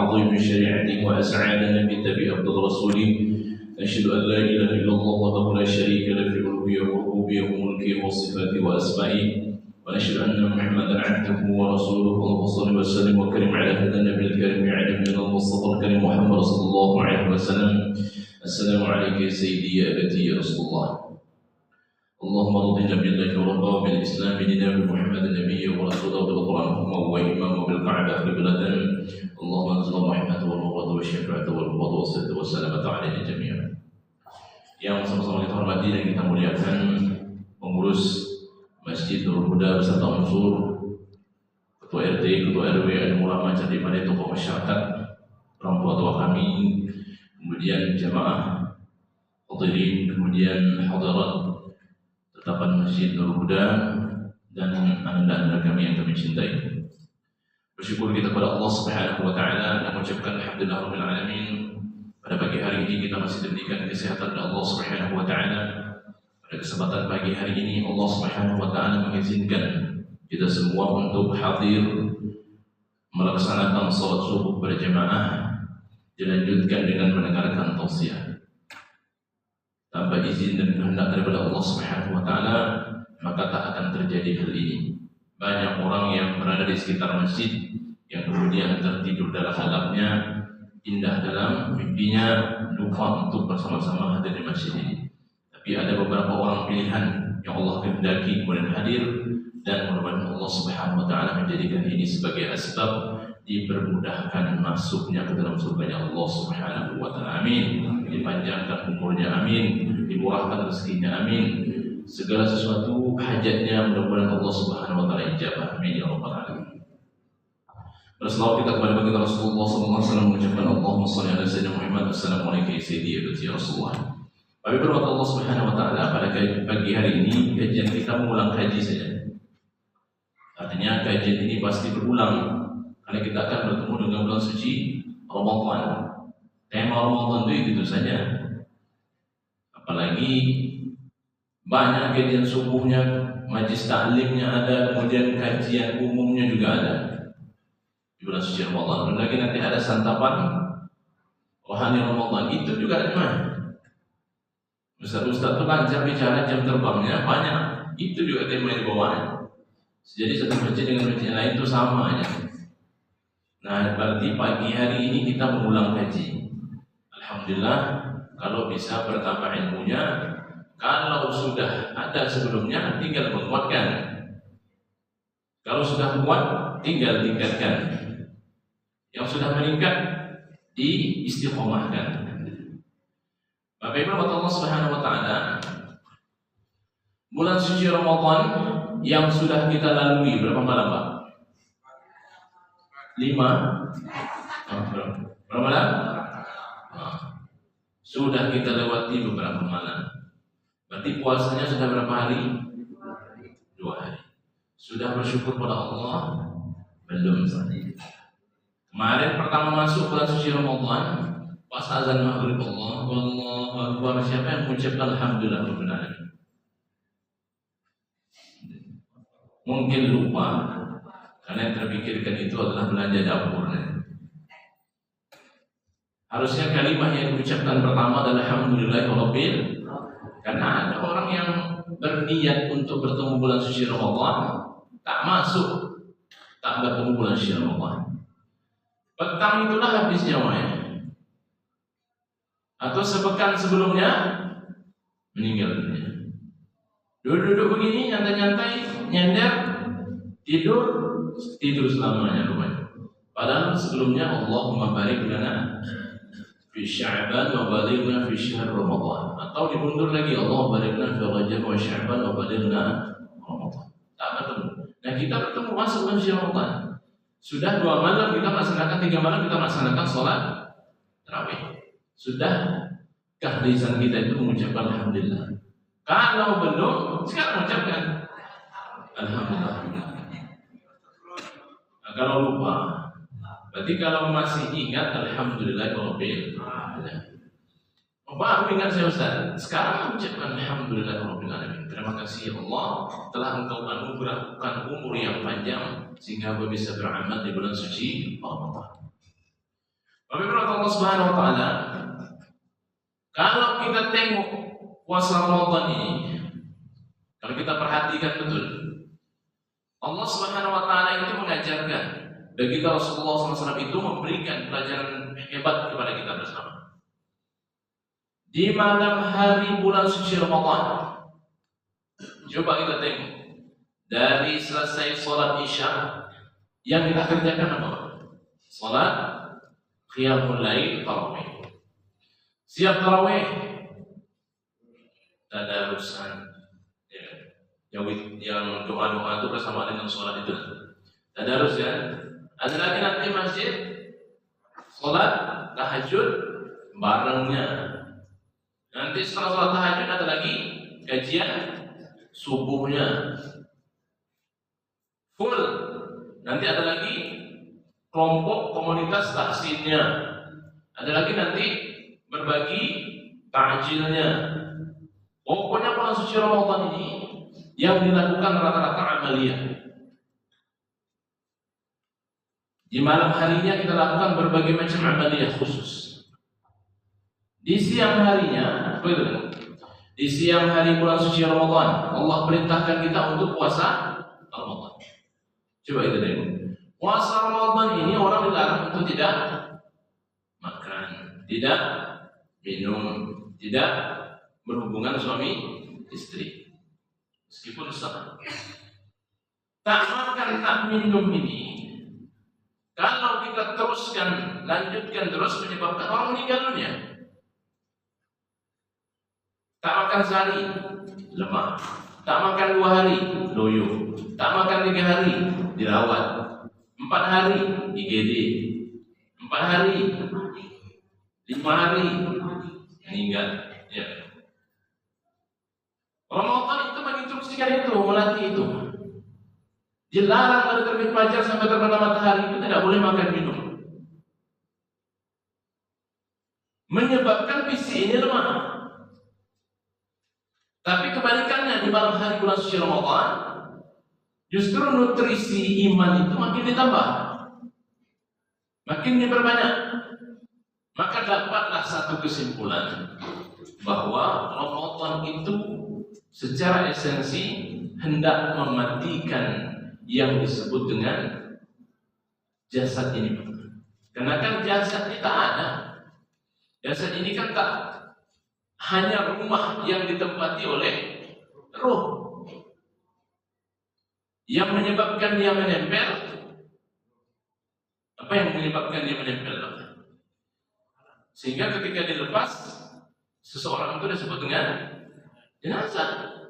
بعظيم شريعته وأسعدنا بتبع أفضل رسوله. أشهد أن لا إله إلا الله وحده لا شريك له في الألوهية والربوبية وملكه وصفاته وأسمائه، ونشهد أن محمدا عبده ورسوله. اللهم صل وسلم وكرم على هذا النبي الكريم وعلى من المصطفى الكريم محمد صلى الله عليه وسلم. السلام عليك يا سيدي يا أبتي يا رسول الله. اللهم رضنا بالله ربا وبالإسلام دينا وبمحمد النبي ورسوله وبالقرآن حكما وإماما وبالكعبة قبلة. اللهم انزل الرحمة والمغفرة والشفاعة والفضل والصدق والسلامة علينا جميعا. Yang sama-sama kita hormati dan kita muliakan pengurus Masjid Nurul Huda beserta unsur, Ketua RT, Ketua RW, alim ulama, cerdik pandai, tokoh masyarakat, orang tua kami, kemudian jamaah hadirin, kemudian hadirat tetapan Masjid Nurul Huda, dan anda-anda kami yang kami cintai. Bersyukur kita kepada Allah Subhanahu wa taala dan mengucapkan alhamdulillah rabbil alamin. Pada pagi hari ini kita masih diberikan kesehatan oleh Allah Subhanahu wa taala. Pada kesempatan pagi hari ini Allah Subhanahu wa taala mengizinkan kita semua untuk hadir melaksanakan salat subuh berjamaah, dilanjutkan dengan mendengarkan tausiah. Tanpa izin dan kehendak daripada Allah Subhanahu wa taala, maka tak akan terjadi hal ini. Banyak orang yang berada di sekitar masjid yang kemudian tertidur dalam halapnya, indah dalam mimpinya, lupa untuk bersama-sama hadir di masjid ini. Tapi ada beberapa orang pilihan yang Allah kehendaki kemudian hadir, dan mudah-mudahan Allah Subhanahu wa taala menjadikan ini sebagai asbab dipermudahkan masuknya ke dalam surganya Allah Subhanahu wa taala. Amin. Dipanjangkan umurnya, amin. Dimurahkan rezekinya, amin. Segala sesuatu hajatnya mudah-mudahan Allah Subhanahu wa taala ijabah, amin ya rabbal alamin. Berselawat kita kepada baginda Rasulullah sallallahu alaihi wasallam, mengucapkan Allahumma shalli ala sayyidina Muhammad. Assalamualaikum ya sayyidi ya Rasulullah. Bagi berkat Allah Subhanahu wa taala, pada pagi hari ini kajian kita mengulang kaji saja. Artinya kajian ini pasti berulang karena kita akan bertemu dengan bulan suci Ramadan. Tema Ramadan itu saja. Apalagi banyak kajian subuhnya, majlis taklimnya ada, kemudian kajian umumnya juga ada di bulan suci Ramadan. Dan lagi nanti ada santapan rohani Ramadan, itu juga ada. Ustaz-ustaz itu lancar bicara, jam terbangnya banyak, itu juga tema yang dibawanya. Jadi satu masjid dengan masjid lain itu sama aja. Nah, berarti pagi hari ini kita mengulang kaji. Alhamdulillah, kalau bisa bertambah ilmunya. Kalau sudah ada sebelumnya, tinggal menguatkan. Kalau sudah kuat, tinggal tingkatkan. Yang sudah meningkat, diistiqomahkan. Bapak Ibu Allah Subhanahu wa taala, bulan suci Ramadan yang sudah kita lalui berapa malam, Pak? 5. Berapa malam? Sudah kita lewati beberapa malam. Berarti puasanya sudah berapa hari? 2 hari. Sudah bersyukur pada Allah? Belum saja. Kemarin pertama masuk bulan suci Ramadan, pas azan maghrib Allahu Akbar, siapa yang mengucapkan alhamdulillah rabbil alamin? Mungkin lupa, karena yang terpikirkan itu adalah belanja dapurnya. Harusnya kalimat yang diucapkan pertama adalah alhamdulillah rabbil, karena ada orang yang berniat untuk bertemu bulan suci Ramadan, tak masuk, tak bertemu bulan suci Ramadan. Petang itulah habis nyawanya. Atau sepekan sebelumnya meninggal dunia. Duduk-duduk begini, nyantai-nyantai, nyender, tidur selamanya rupanya. Padahal sebelumnya Allahumma barik lana fi Sya'ban wa balighna fi syahr Ramadan. Atau dimundur lagi, Allah barik lana fi Rajab wa Sya'ban wa balighna Ramadan. Tak bertemu. Nah, kita bertemu masuk bulan Ramadan. Sudah 2 malam kita melaksanakan, 3 malam kita melaksanakan sholat tarawih. Sudahkah lisan kita itu mengucapkan alhamdulillah? Kalau belum, sekarang mengucapkan alhamdulillah. Nah, kalau lupa, berarti kalau masih ingat alhamdulillah rabbil alamin. Baru ingat saya Ustaz, sekarang mengucapkan alhamdulillah rabbil alamin. Terima kasih Allah telah Engkau anugerahkan umur yang panjang sehingga Engkau bisa beramal di bulan suci Ramadan. Tapi menurut Allah Subhanahu wa taala, kalau kita tengok puasa Ramadan ini, kalau kita perhatikan betul, Allah Subhanahu wa taala itu mengajarkan bagi kita, Rasulullah SAW itu memberikan pelajaran hebat kepada kita bersama. Di malam hari bulan suci Ramadan, coba kita tengok dari selesai sholat Isya yang kita kerjakan apa? Sholat Qiyamul Lail, tarawih. Siap tarawih, tadarusan, ya, yang doa-doa itu bersama dengan sholat itu. Tadarus ya. Ada lagi nanti masjid sholat tahajud barengnya. Nanti setelah sholat tahajud ada lagi kajian subuhnya full. Nanti ada lagi kelompok komunitas taksinnya. Ada lagi nanti berbagi takjilnya. Pokoknya bulan suci Ramadan ini yang dilakukan rata-rata amaliyah. Di malam harinya kita lakukan berbagai macam amaliyah khusus. Di siang harinya, di siang hari bulan suci Ramadan, Allah perintahkan kita untuk puasa Ramadan. Coba kita tengok. Puasa Ramadan ini orang dilarang untuk tidak makan, tidak minum, tidak berhubungan suami istri. Meskipun sama. Tak makan, tak minum ini, kalau kita teruskan, lanjutkan terus, menyebabkan orang meninggal dunia. Tak makan sehari, lemah. Tak makan 2 hari, loyo. Tak makan 3 hari, dirawat. 4 hari, IGD. 4 hari, 5 hari, meninggal. Ya. Ramadan itu menginstruksikan itu, melatih itu. Dilarang dari terbit fajar sampai terbenam matahari, itu tidak boleh makan minum. Menyebabkan fisik ini lemah. Tapi kebalikannya, di malam hari bulan suci Ramadan, justru nutrisi iman itu makin ditambah, makin diperbanyak. Maka dapatlah satu kesimpulan bahwa Ramadan itu secara esensi hendak mematikan yang disebut dengan jasad ini. Karena kan jasad ini tak ada. Jasad ini kan tak hanya rumah yang ditempati oleh roh. Yang menyebabkan dia menempel, apa yang menyebabkan dia menempel? Sehingga ketika dilepas, seseorang itu disebut dengan jenazah.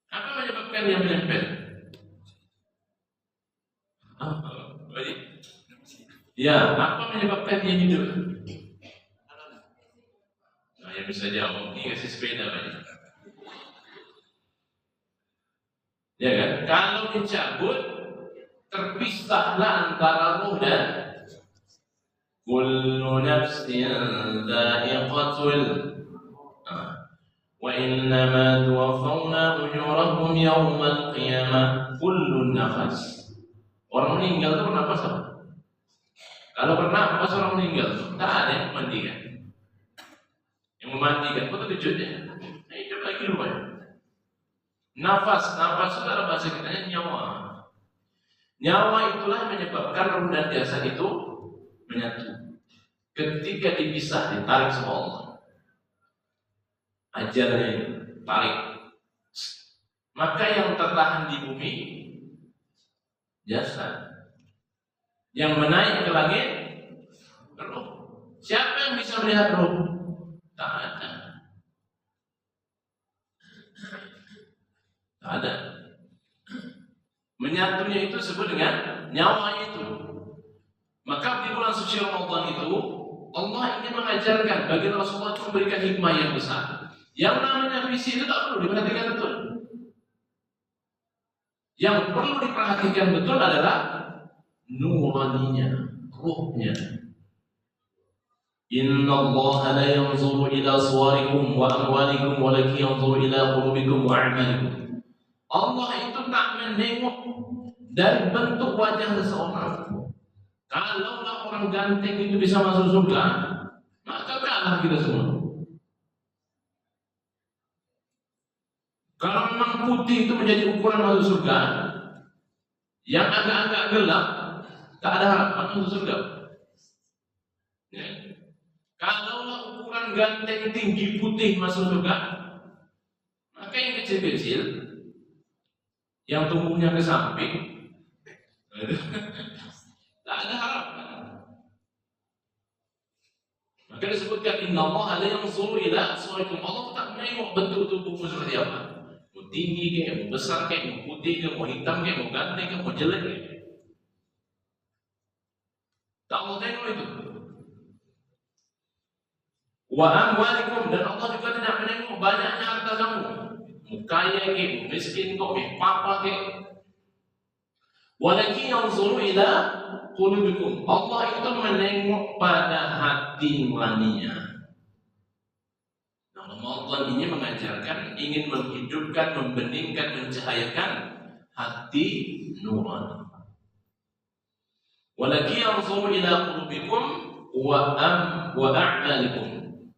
Apa menyebabkan dia menempel? Ya, apa menyebabkan dia hidup? Nah, yang bisa jawab, ini kasih sepeda banyak. Ya kan? Kalau dicabut, terpisahlah antara ruh dan kullu nafsin dha'iqatul wa innama tuwaffawna ujurakum yawmal qiyamah. Kullu nafas. Orang meninggal itu bernafas apa? Kalau bernafas orang meninggal, tak ada yang memandikan. Yang memandikan, betul wujudnya. Nah, hidup lagi lumayan. Nafas itu dalam bahasa kita nyawa. Nyawa itulah menyebabkan roh dan jasad itu menyatu. Ketika dipisah, ditarik sama Allah. Ajalnya tarik. Maka yang tertahan di bumi jasad. Yang menaik ke langit roh. Siapa yang bisa melihat roh? Tak ada. Tak ada. Menyatunya itu disebut dengan nyawa itu. Maka di bulan suci Ramadan itu Allah ingin mengajarkan bagi Rasulullah itu memberikan hikmah yang besar. Yang namanya visi itu tak perlu diperhatikan betul. Yang perlu diperhatikan betul adalah nuraninya, ruhnya. Inna Allah la yanzuru ila suwarikum wa amwalikum walakin yanzuru ila qulubikum wa a'malikum. Allah itu tak menengok dari bentuk wajah seseorang, Kalaulah orang ganteng itu bisa masuk surga, maka kalah kita semua. Kalau memang putih itu menjadi ukuran masuk surga, yang agak-agak gelap tak ada harapan masuk surga. Ya. Kalaulah ukuran ganteng tinggi putih masuk surga, maka yang kecil-kecil, yang tumbuhnya ke samping, tak ada harapan. Maka disebutkan Inna Allah la yanzuru ila suwarikum. Allah tak menengok bentuk tubuhmu seperti apa. Mau tinggi ke, mau besar ke, mau putih ke, mau hitam ke, mau ganteng ke, mau jelek ke. Tak mau tengok itu. Wa amwalikum, dan Allah juga tidak menengok banyaknya harta kamu. Mau kaya ke, mau miskin kok, mau papa ke. Walakin yanzuru ila qulubikum. Allah itu menengok pada hati nuraninya. Nah, Ramadan ini mengajarkan ingin menghidupkan, membeningkan, mencahayakan hati nurani. Walakin yanzuru ila qulubikum wa a'malikum.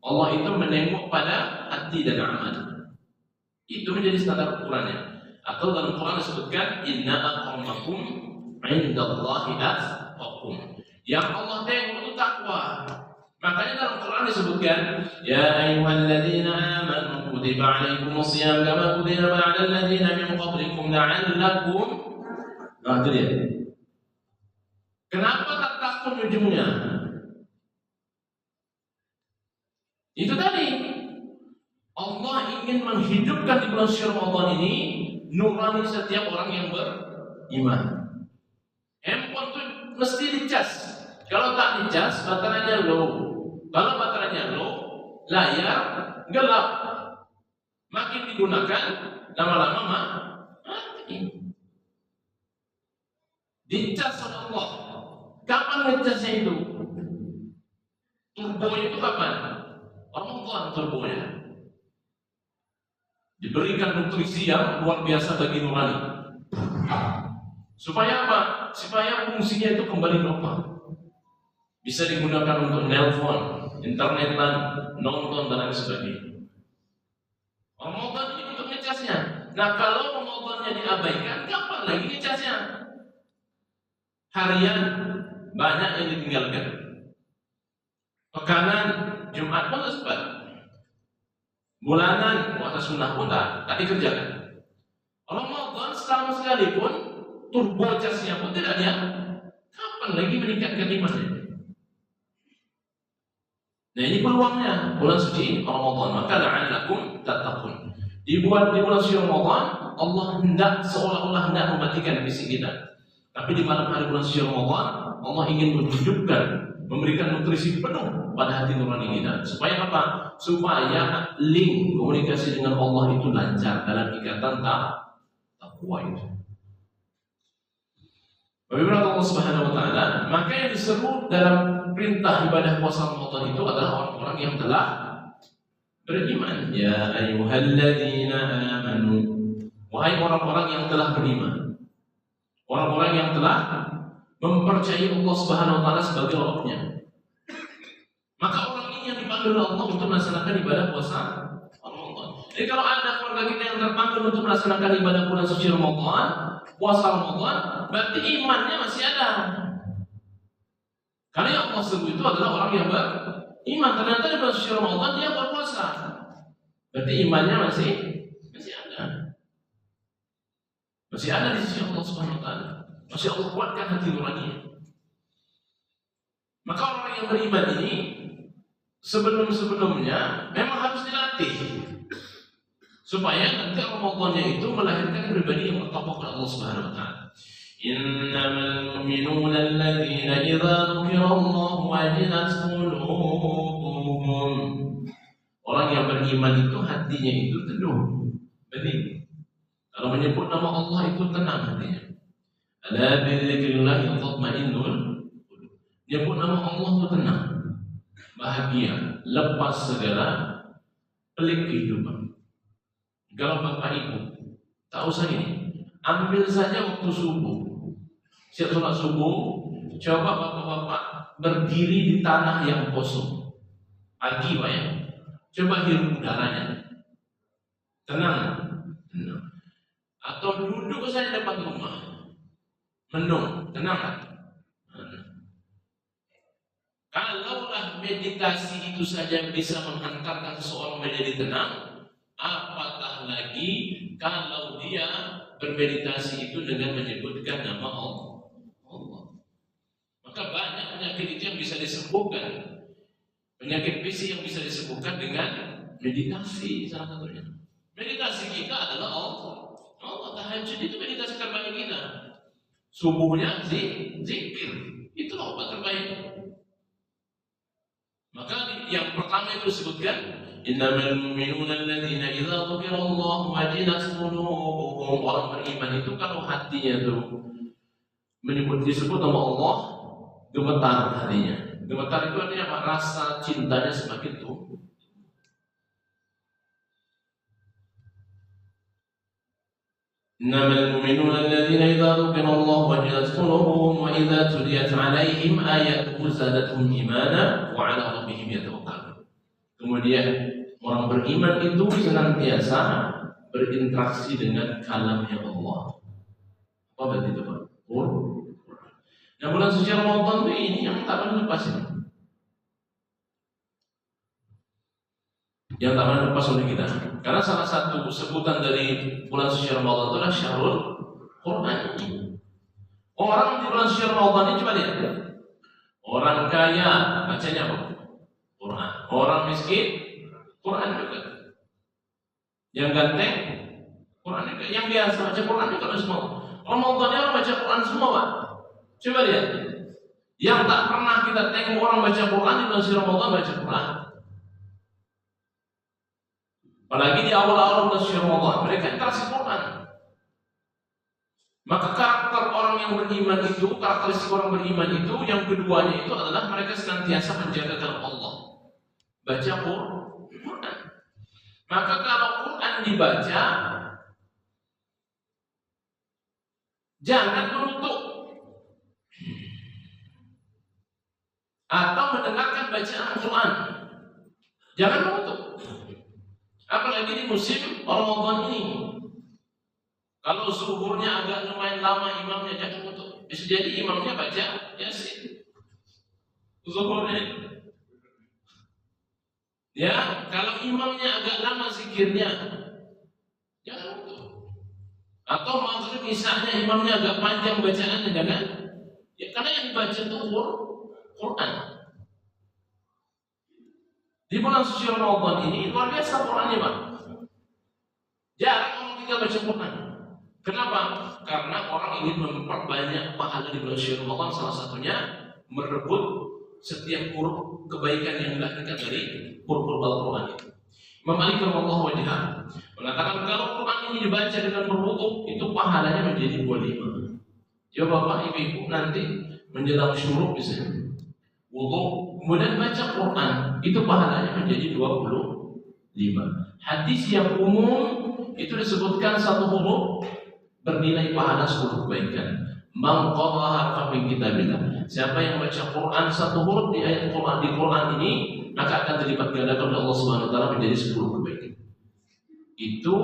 Allah itu menengok pada hati dan amal. Itu menjadi standar ukurannya. Atau dalam Quran disebutkan inna akramakum indallahi atqakum. Yang Allah tengok itu takwa. Makanya dalam Quran disebutkan ya ayyuhalladzina amanu kutiba alaikumus shiyam kama kutiba 'alal ladzina min qablikum la'allakum. Nah, itu dia. Kenapa tak takut ujungnya? Itu tadi Allah ingin menghidupkan di bulan suci Ramadan ini nurani setiap orang yang beriman. Handphone itu mesti dicas. Kalau tak dicas, baterainya low. Kalau baterainya low, layar gelap. Makin digunakan, lama-lama mati. Dicas oleh Allah. Kapan ngecasnya itu? Turbonya itu kapan? Ramadan turbonya. Diberikan nutrisi yang luar biasa bagi nurani. Supaya apa? Supaya fungsinya itu kembali normal. Bisa digunakan untuk nelpon, internetan, nonton dan lain sebagainya. Ramadan ini untuk ngecasnya. Nah, kalau Ramadannya diabaikan, kapan lagi ngecasnya? Harian banyak yang ditinggalkan. Pekanan Jumat pun sempat. Bulanan puasa sunnah pun tak dikerjakan. Ramadan setahun sekali pun turbo casnya pun tidak dia. Kapan lagi meningkatkan imannya? Nah, ini peluangnya bulan suci Ramadan. Maka la'allakum tattaqun. Dibuat di bulan suci Ramadan, Allah hendak seolah-olah hendak mematikan fisik kita. Tapi di malam hari bulan suci Ramadan, Allah ingin menghidupkan, memberikan nutrisi penuh pada hati nurani kita. Supaya apa? Supaya link komunikasi dengan Allah itu lancar dalam ikatan takwa itu. Bagaimana Allah Subhanahu wa taala? Maka yang diseru dalam perintah ibadah puasa Ramadan itu adalah orang-orang yang telah beriman. Ya ayyuhalladzina amanu. Wahai orang-orang yang telah beriman. Orang-orang yang telah mempercayai Allah Subhanahu wa taala sebagai Rabbnya. Maka orang ini yang dipanggil Allah untuk melaksanakan ibadah puasa Ramadan. Jadi kalau ada keluarga kita yang terpanggil untuk melaksanakan ibadah bulan suci Ramadan, puasa Ramadan, berarti imannya masih ada. Karena yang Allah sebut itu adalah orang yang beriman. Ternyata di bulan suci Ramadan dia berpuasa. Berarti imannya masih ada. Masih ada di sisi Allah Subhanahu wa taala. Masih Allah kuatkan hati nurani. Maka orang yang beriman ini sebelum-sebelumnya memang harus dilatih supaya nanti Ramadannya itu melahirkan pribadi yang bertakwa kepada Allah Subhanahu wa taala. Innamal mu'minuna alladzina idza dzukirallahu wajilat qulubuhum. Orang yang beriman itu hatinya itu teduh, bening. Kalau menyebut nama Allah itu tenang hatinya. Ala bi dzikrillah tatma'innul qulub. Menyebut nama Allah itu tenang, bahagia, lepas segala pelik kehidupan. Kalau Bapak Ibu tak usah ini, ambil saja waktu subuh. Siap sholat subuh, Coba bapak-bapak berdiri di tanah yang kosong. Pagi Pak ya. Coba hirup udaranya. Tenang. Tenang. Atau duduk saja depan rumah. Mendung. Tenang kan? Kalaulah meditasi itu saja bisa menghantarkan seseorang menjadi tenang, apatah lagi kalau dia bermeditasi itu dengan menyebutkan nama Allah. Maka banyak penyakit itu yang bisa disembuhkan. Penyakit fisik yang bisa disembuhkan dengan meditasi salah satunya. Meditasi kita adalah Allah. Allah tahajud itu meditasi terbaik kita. Subuhnya zikir. Itulah obat terbaik. Maka yang pertama itu disebutkan innamal mu'minuna alladzina idza dzukirallahu wajilat qulubuhum. Orang beriman itu kalau hatinya itu disebut nama Allah, gemetar hatinya. Gemetar itu artinya rasa cintanya semakin tumbuh. Innamal mu'minuna alladzina idza dzukirallahu wajilat qulubuhum wa idza tuliyat 'alaihim ayatuhu zadatuhum imana wa 'ala rabbihim yatawakkalun. Kemudian orang beriman itu senantiasa berinteraksi dengan kalamnya Allah. Apa berarti itu Pak? Nah bulan suci Ramadan ini yang tak boleh lepas ini. Yang tak boleh lepas oleh kita. Karena salah satu sebutan dari bulan suci Ramadan itu adalah Syahrul Quran. Orang di bulan suci Ramadan ini coba lihat. Orang kaya bacanya apa? Quran. Orang miskin Quran juga. Yang ganteng Quran juga. Yang biasa baca Quran juga semua. Ramadan ini orang baca Quran semua Pak. Coba lihat. Yang tak pernah kita tengok orang baca Quran di bulan suci Ramadan baca Quran. Apalagi di awal-awal bulan suci Ramadan, mereka interaksi Quran. Maka karakter orang yang beriman itu, karakteristik orang beriman itu, yang keduanya itu adalah mereka senantiasa menjaga kalam Allah. Baca Quran. Maka kalau Quran dibaca, jangan menutup atau mendengarkan bacaan Quran. Jangan menutup. Apalagi di musim Ramadan ini. Kalau zuhurnya agak lumayan lama imamnya jangan menutup. Bisa jadi imamnya baca Yasin. Zuhurnya. Ya, kalau imamnya agak lama zikirnya jangan menutup. Atau maghrib misalnya imamnya agak panjang bacaannya jangan. Ya, karena yang dibaca itu Quran. Di bulan suci Ramadan ini luar biasa Qurannya Pak. Jarang orang kita baca Quran. Kenapa? Karena orang ingin memperbanyak pahala di bulan suci Ramadan. Salah satunya merebut setiap huruf kebaikan yang dilahirkan dari huruf-huruf Al-Quran itu. Imam Malik rahimahullah wajah mengatakan kalau Quran ini dibaca dengan berwudu itu pahalanya menjadi 25. Coba Bapak Ibu nanti menjelang syuruk bisa wudu kemudian baca Quran itu pahalanya menjadi 25. Hadis yang umum itu disebutkan satu huruf bernilai pahala 10 kebaikan. Man qara'a harfan min kitabillah. Siapa yang baca Quran satu huruf di ayat Quran di Quran ini maka akan dilipat gandakan oleh Allah Subhanahu wa taala menjadi 10 kebaikan. Itu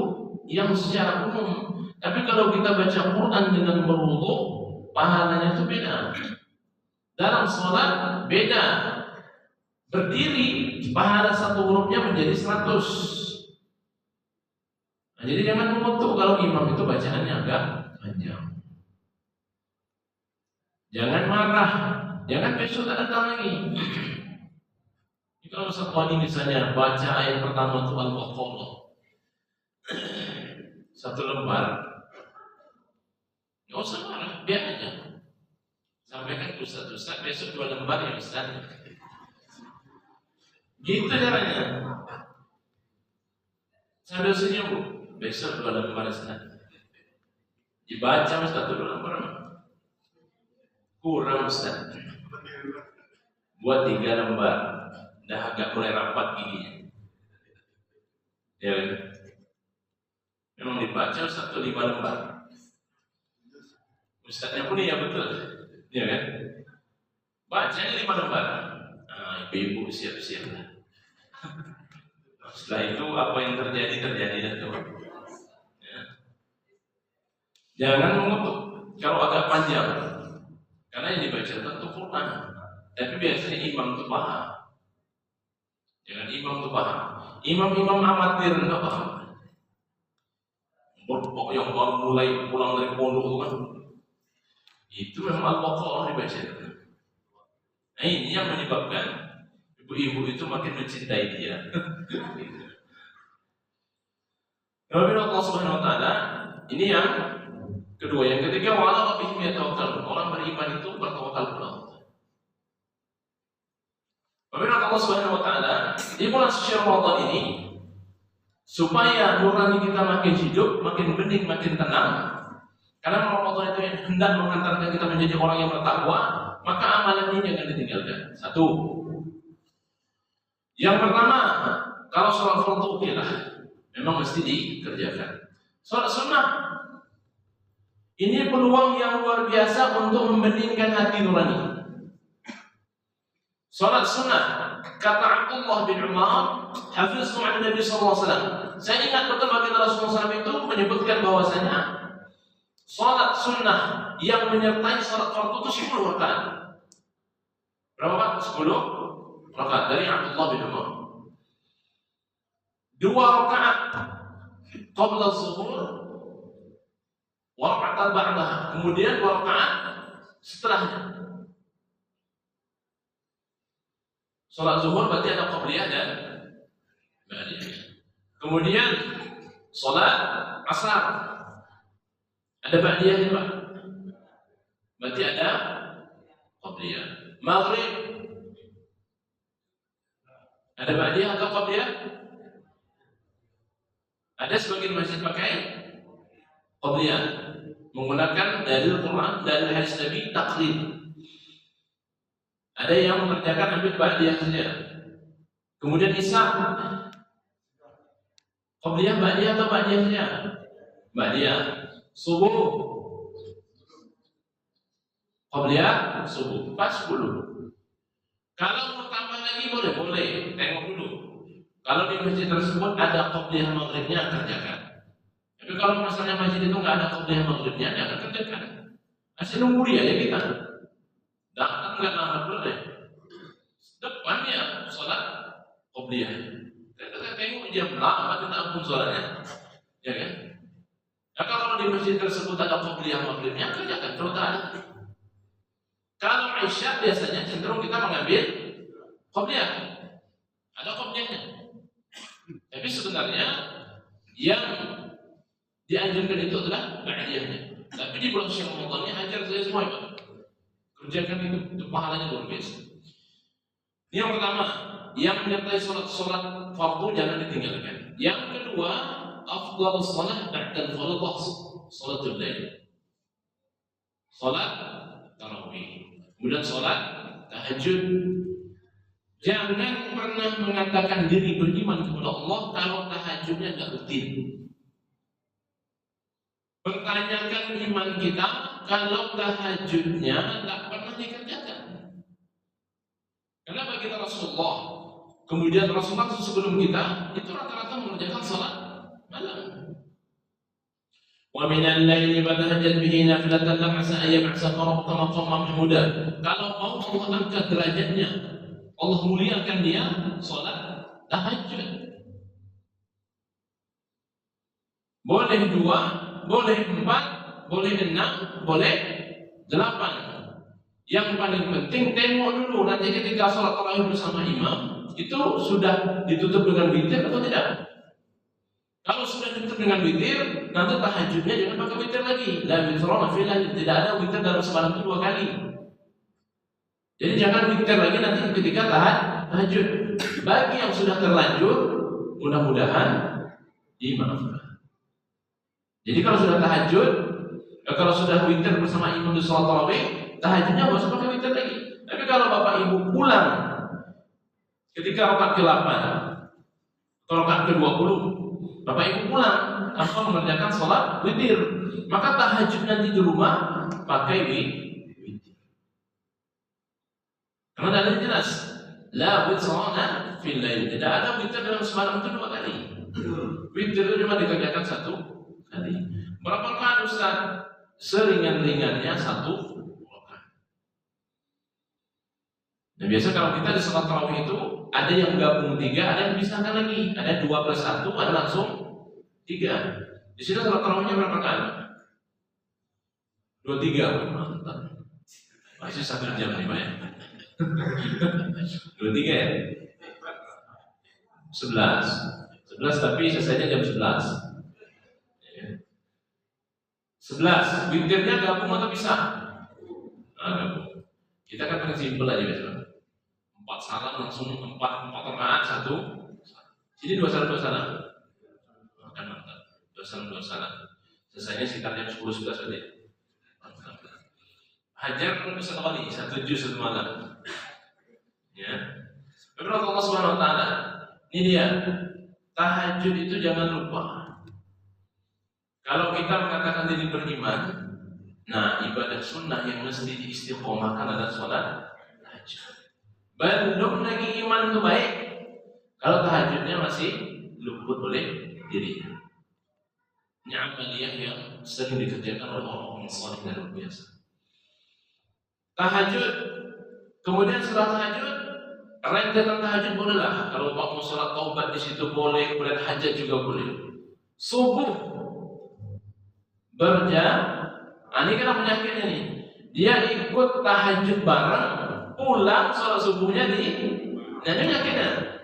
yang secara umum. Tapi kalau kita baca Quran dengan berwudu pahalanya itu beda. Dalam sholat beda. Berdiri pahala satu hurufnya menjadi 100. Nah, jadi jangan menutup kalau imam itu bacaannya agak panjang. Jangan marah. Jangan besok tak datang lagi. Kalau satu hari misalnya baca ayat pertama itu Al-Baqarah 1 lembar, nggak usah marah, biar aja. Sampaikan ke Ustaz, besok 2 lembar ya Ustaz. Gitu caranya. Sambil senyum, besok 2 lembar Ustaz. Dibaca Ustaz 2 lembar. Kurang Ustaz. Buat 3 lembar. Dah agak mulai rapat gini. Ya. Memang dibaca 1 5 lembar. Ustaznya pun ya betul. Ya kan? Bacanya 5 lembar. Nah, ibu-ibu siap-siap. Setelah itu apa yang terjadi tuh. Ya. Jangan mengutuk kalau agak panjang, karena yang dibacakan itu Quran. Tapi biasanya imam itu paham. Jangan imam itu paham. Imam-imam amatir nggak paham. Pokok yang baru mulai pulang dari pondok itu kan, itu memang Al-Baqarah dibaca. Nah ini yang menyebabkan ibu-ibu itu makin mencintai dia. Kemudian Allah Subhanahu Wa Taala ini yang kedua. Yang ketiga, wala rabbihim yatawakkalun. Orang beriman itu bertawakal kepada Allah. Kemudian Allah Subhanahu Wa Taala di bulan suci Ramadan ini, supaya nurani kita makin hidup, makin bening, makin tenang. Karena Ramadan itu yang hendak mengantarkan kita menjadi orang yang bertakwa, maka amalan ini jangan ditinggalkan. Satu. Yang pertama, kalau sholat fardu okelah, memang mesti dikerjakan. Sholat sunnah, ini peluang yang luar biasa untuk membeningkan hati nurani. Sholat sunnah, kata Abdullah bin Umar, hafizhu an Nabi SAW. Saya ingat betul baginda Rasulullah SAW itu menyebutkan bahwasanya sholat sunnah yang menyertai sholat fardu itu 10 rakaat. Berapa Pak? 10 rakaat dari Abdullah bin Umar. 2 rakaat qabla zuhur, wa rakaat ba'daha. Kemudian 2 rakaat setelahnya. Sholat zuhur berarti ada qabliyah dan ba'diyah. Kemudian sholat asar ada ba'diyahnya Pak. Berarti ada qabliyah. Maghrib ada ba'diyah atau qabliyah? Ada sebagian masjid pakai qabliyah menggunakan dalil Quran, dalil hadis Nabi, taklid. Ada yang mengerjakan ambil ba'diyah saja. Kemudian isya qabliyah ba'diyah atau ba'diyah saja? Ba'diyah. Subuh qabliyah subuh pas 10. Kalau mau tambah lagi boleh, tengok dulu. Kalau di masjid tersebut ada qabliyah maghribnya, kerjakan. Tapi kalau misalnya masjid itu nggak ada qabliyah maghribnya, jangan kerjakan. Asal nunggu dia ya kita. Datang nggak lama boleh. Depannya sholat qabliyah. Kita tengok jam lama kita ampun sholatnya, ya kan? Nah kalau di masjid tersebut ada qabliyah maghribnya, kerjakan. Kalau tak ada. Kalau Isya biasanya cenderung kita mengambil qabliyah. Ada qabliyahnya. Tapi sebenarnya yang dianjurkan itu adalah ba'diyahnya. Tapi di bulan suci Ramadan ini hajar saya semua Pak. Kerjakan itu pahalanya luar biasa. Ini yang pertama, yang menyertai sholat fardu jangan ditinggalkan. Yang kedua, afdhalus shalah ba'dal fardhu sholatul lail. Sholat tarawih. Kemudian sholat tahajud. Jangan pernah mengatakan diri beriman kepada Allah kalau tahajudnya tidak rutin. Pertanyakan iman kita kalau tahajudnya tidak pernah dikerjakan. Karena bagi Rasulullah, kemudian Rasulullah sebelum kita itu rata-rata mengerjakan sholat malam. Wa minal laili fatahajjad bihi nafilatan lak 'asa an yab'atsaka rabbuka maqaman mahmuda. Kalau mau Allah angkat derajatnya, Allah muliakan dia, sholat tahajud. Boleh 2, boleh 4, boleh 6, boleh 8. Yang paling penting tengok dulu nanti ketika sholat tarawih bersama imam itu sudah ditutup dengan witir atau tidak. Kalau sudah ditutup dengan witir, nanti tahajudnya jangan pakai witir lagi. La witrona fi lail, tidak ada witir dalam semalam itu 2 kali. Jadi jangan witir lagi nanti ketika tahajud. Bagi yang sudah terlanjur, mudah-mudahan dimaafkan. Jadi kalau sudah tahajud, kalau sudah witir bersama imam di sholat tarawih, tahajudnya nggak usah pakai witir lagi. Tapi kalau bapak ibu pulang ketika rakaat ke-8 atau rakaat ke-20, bapak ibu pulang tanpa mengerjakan sholat witir, maka tahajud nanti di rumah pakai witir. Karena dalilnya jelas, la witrana fil lail. Tidak ada witir dalam semalam itu 2 kali. Witir itu cuma dikerjakan 1 kali. Berapa rakaat Ustaz? Seringan-ringannya 1 rakaat. Nah biasa kalau kita di sholat tarawih itu ada yang gabung 3, ada yang pisahkan lagi. Ada 2 plus 1, ada langsung 3. Di sini sholat tarawihnya berapa kali? 23. Mantap. Masih 1 jam nih Pak ya. 23 ya? 11 tapi selesainya jam 11. 11, witirnya gabung atau pisah? Nah, gabung. Kita kan paling simpel aja biasa. 4 salam langsung 4 rakaat 1. Jadi 2 salam. Makan mantap. 2 salam. Selesainya sekitar jam 10-11 saja. Hajar pun bisa kali 1 juz 1 malam. Ya. Menurut Allah Subhanahu wa taala, ini dia. Tahajud itu jangan lupa. Kalau kita mengatakan diri beriman, nah ibadah sunnah yang mesti diistiqomahkan adalah sholat tahajud. Belum lagi iman itu baik kalau tahajudnya masih luput oleh dirinya. Ini amaliyah yang sering dikerjakan oleh orang-orang saleh dan luar biasa. Tahajud, kemudian setelah tahajud, rentetan tahajud bolehlah. Kalau mau sholat taubat di situ boleh, kemudian hajat juga boleh. Subuh ini kena penyakitnya nih. Dia ikut tahajud bareng, pulang sholat subuhnya di penyakitnya.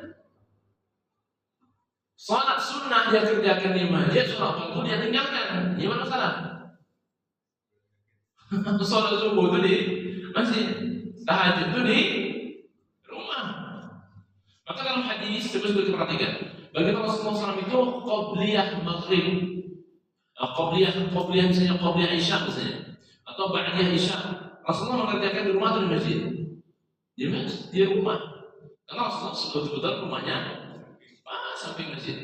Sholat sunnah dia kerjakan di masjid, sholat waktu dia tinggalkan. Gimana salah? Sholat subuh itu di masjid, tahajud itu di rumah. Maka dalam hadis coba kita perhatikan, bagi Rasulullah SAW itu qobliyah maghrib. Qobliyah misalnya qobliyah isya misalnya, atau ba'diyah isya. Rasulullah mengerjakan di rumah atau di masjid? Di rumah. Karena Rasulullah sebetulnya rumahnya samping masjid.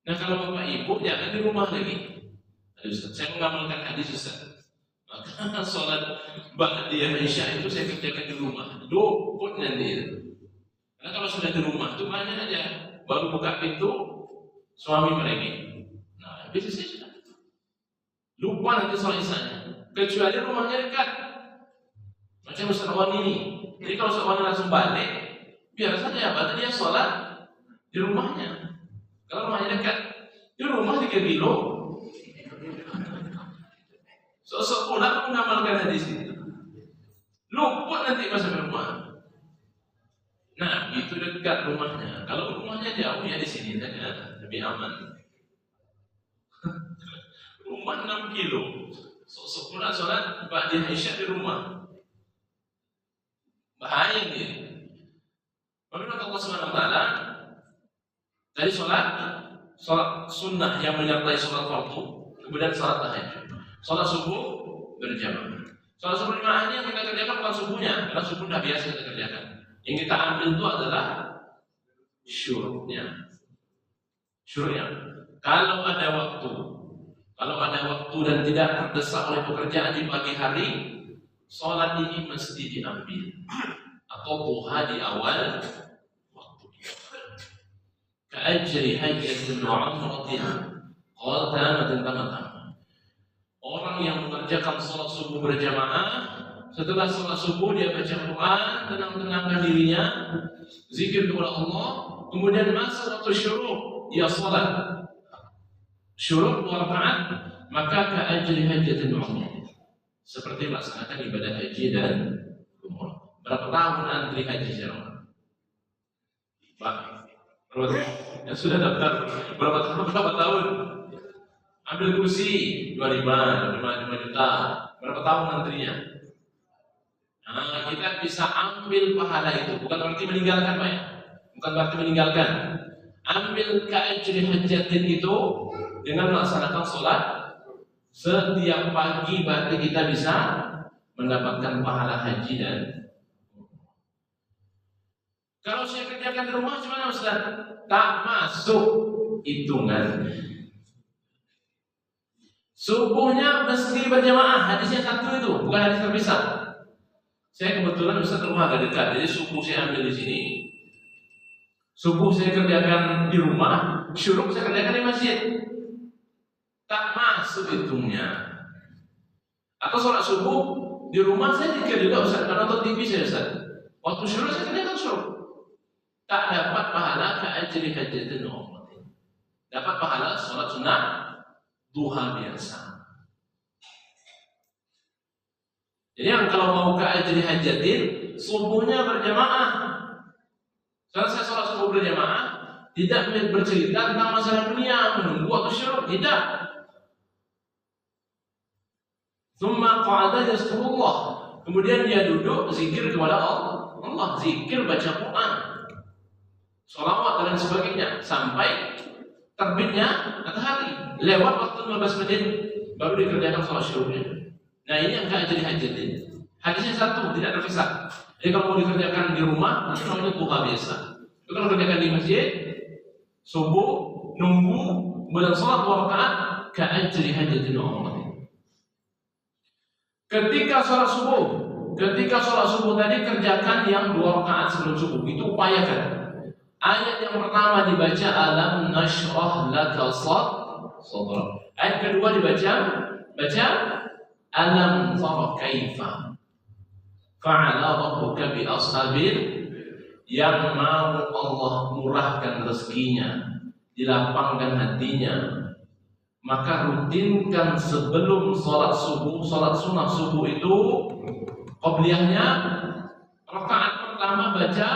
Nah kalau bapak ibu jangan di rumah lagi. Ustaz, saya mengamalkan hadis Ustaz. Maka sholat ba'diyah isya itu saya kerjakan di rumah. Dukun nanti. Karena kalau sudah di rumah itu banyak aja. Baru buka pintu suami mereka. Bisnisnya sudah lupa nanti sholat isyanya, kecuali rumahnya dekat macam Ustaz Wan ini. Jadi kalau Ustaz Wan langsung balik, biar saja berarti dia sholat di rumahnya. Kalau rumahnya dekat, di rumah 3 kilo, sosok pulang mengamalkan hadis itu, lupa nanti masa rumah. Nah itu dekat rumahnya. Kalau rumahnya jauh ya di sini saja lebih aman. Rumah 6 kilo, sepulang sholat ba'diyah isya di rumah, bahaya dia. Menurut Allah Subhanahu wa taala, dari sholat sunnah yang menyertai sholat fardu, kemudian sholat tahajud, sholat subuh berjamaah. Sholat subuh berjamaahnya yang kita kerjakan bukan subuhnya, karena subuh dah biasa kita kerjakan. Yang kita ambil itu adalah syurutnya. Kalau ada waktu dan tidak terdesak oleh pekerjaan di pagi hari, sholat ini mesti diambil atau duha di awal waktu. Ka'ajri hajjatin wa umratin qala tamatan. Orang yang mengerjakan sholat subuh berjamaah, setelah sholat subuh dia baca Quran, tenang-tenangkan dirinya, zikir kepada Allah, kemudian masuk waktu syuruk, dia sholat syuruk 2 rakaat, maka ka'ajri hajjatin wa umrah, seperti melaksanakan ibadah haji dan umrah. Berapa tahun antri haji sekarang? Pak, yang sudah daftar berapa tahun? Ambil kursi 25 juta. Berapa tahun antrinya? Nah, kita bisa ambil pahala itu, bukan berarti meninggalkan Pak ya. Bukan berarti meninggalkan. Ambil ka'ajri hajjatin itu dengan melaksanakan sholat setiap pagi, berarti kita bisa mendapatkan pahala haji. Dan kalau saya kerjakan di rumah gimana Ustaz? Tak masuk hitungan. Subuhnya mesti berjamaah, hadisnya 1 itu, bukan hadis terpisah. Saya kebetulan Ustaz rumah agak dekat, jadi subuh saya ambil di sini. Subuh saya kerjakan di rumah, syuruk saya kerjakan di masjid. Tak masuk hitungnya. Atau sholat subuh di rumah saya zikir juga Ustaz, karena nonton TV saya Ustaz. Waktu syuruk saya kerjakan syuruk. Tak dapat pahala ka'ajri hajatin ummatin. Dapat pahala sholat sunnah duha biasa. Jadi yang kalau mau ka'ajri hajatin, subuhnya berjamaah. Selesai sholat subuh berjamaah, tidak bercerita tentang masalah dunia, menunggu atau syuruk, tidak. Tsumma qa'ada yazkurullah. Kemudian dia duduk zikir kepada Allah, zikir baca Quran, sholawat dan sebagainya sampai terbitnya matahari. Lewat waktu 15 menit baru dikerjakan sholat syuruknya. Nah ini yang ka'ajri hajatin. Hadisnya satu, tidak terpisah. Jadi kalau mau dikerjakan di rumah, itu namanya duha biasa. Itu kalau kerjakan di masjid, subuh, nunggu, kemudian sholat 2 rakaat, ka'ajri hajatin ummatin. Ketika sholat subuh tadi kerjakan yang 2 rakaat sebelum subuh, itu upayakan. Ayat yang pertama dibaca alam nashrah laka sadrak. Ayat kedua dibaca alam tara kaifa fa'ala rabbuka bi ashabil, yang mau Allah murahkan rezekinya, dilapangkan hatinya, maka rutinkan sebelum sholat subuh, sholat sunnah subuh itu qobliyahnya rakaat pertama baca